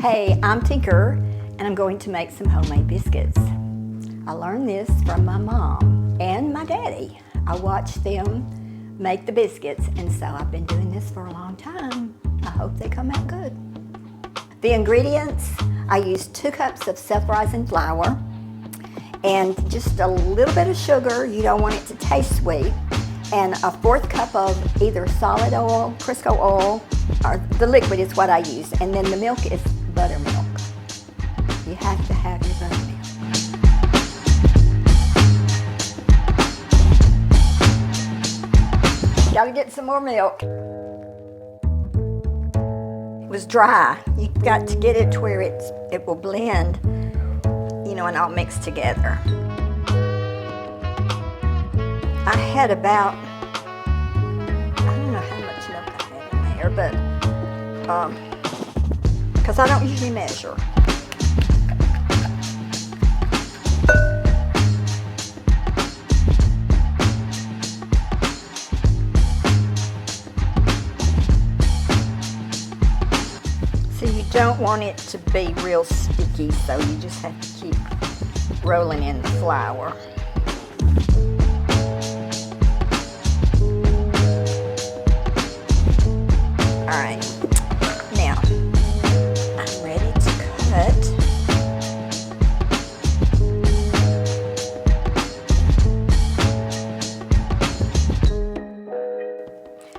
Hey, I'm Tinker, and I'm going to make some homemade biscuits. I learned this from my mom and my daddy. I watched them make the biscuits, and so I've been doing this for a long time. I hope they come out good. The ingredients, I used 2 cups of self-rising flour and just a little bit of sugar. You don't want it to taste sweet. And a 1/4 cup of either solid oil, Crisco oil, or the liquid is what I use. And then the milk is buttermilk. You have to have your buttermilk. Gotta get some more milk. It was dry. You've got to get it to where it will blend, and all mix together. I had about, I don't know how much milk I had in there, but, because I don't usually measure. So you don't want it to be real sticky, so you just have to keep rolling in the flour. Alright, now I'm ready to cut.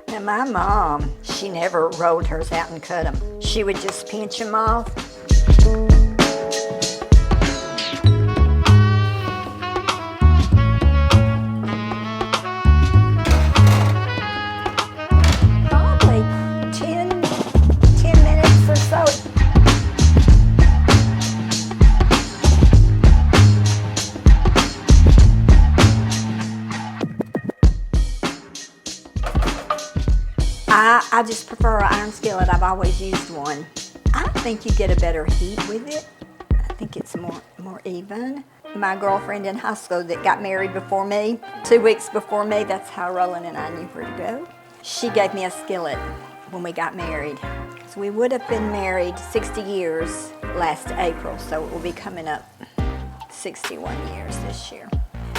Now my mom, she never rolled hers out and cut them. She would just pinch them off. I just prefer an iron skillet. I've always used one. I think you get a better heat with it. I think it's more even. My girlfriend in high school that got married before me, 2 weeks before me, that's how Roland and I knew where to go. She gave me a skillet when we got married. So we would have been married 60 years last April, so it will be coming up 61 years this year.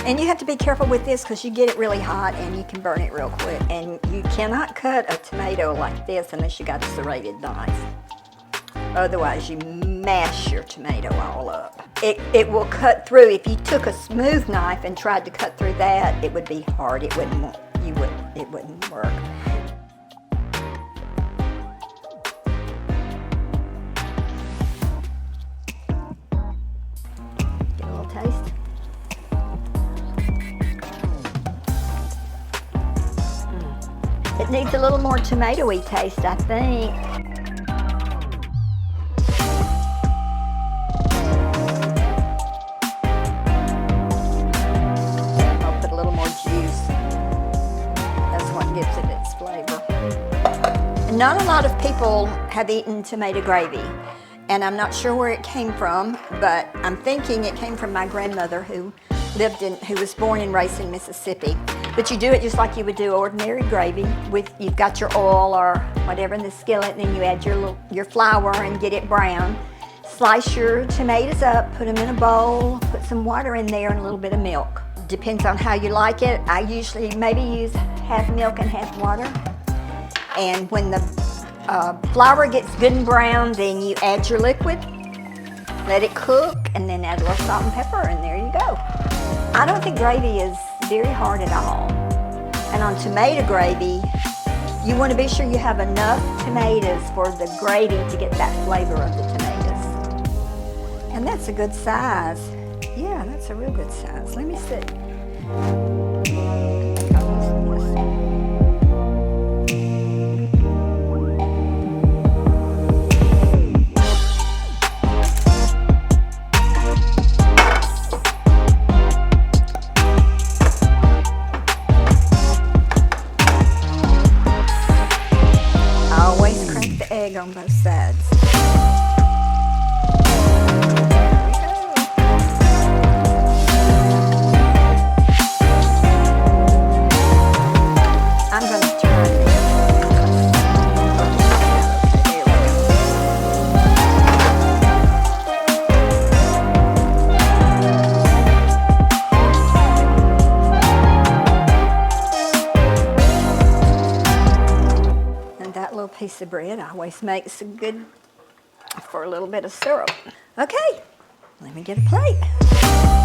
And you have to be careful with this because you get it really hot and you can burn it real quick. And you cannot cut a tomato like this unless you got a serrated knife. Otherwise, you mash your tomato all up. It will cut through. If you took a smooth knife and tried to cut through that, it would be hard. It wouldn't work. Get a little taste. It needs a little more tomatoey taste, I think. I'll put a little more juice. That's what gives it its flavor. Not a lot of people have eaten tomato gravy, and I'm not sure where it came from, but I'm thinking it came from my grandmother who was born and raised in Mississippi. But you do it just like you would do ordinary gravy. You've got your oil or whatever in the skillet, and then you add your flour and get it brown. Slice your tomatoes up, put them in a bowl, put some water in there and a little bit of milk. Depends on how you like it. I usually maybe use half milk and half water. And when the flour gets good and brown, then you add your liquid, let it cook, and then add a little salt and pepper, and there you go. I don't think gravy is very hard at all. And on tomato gravy, you want to be sure you have enough tomatoes for the gravy to get that flavor of the tomatoes. And that's a good size. Yeah, that's a real good size. Let me see. Egg on both sides. piece of bread always makes a good for a little bit of syrup. Okay, let me get a plate.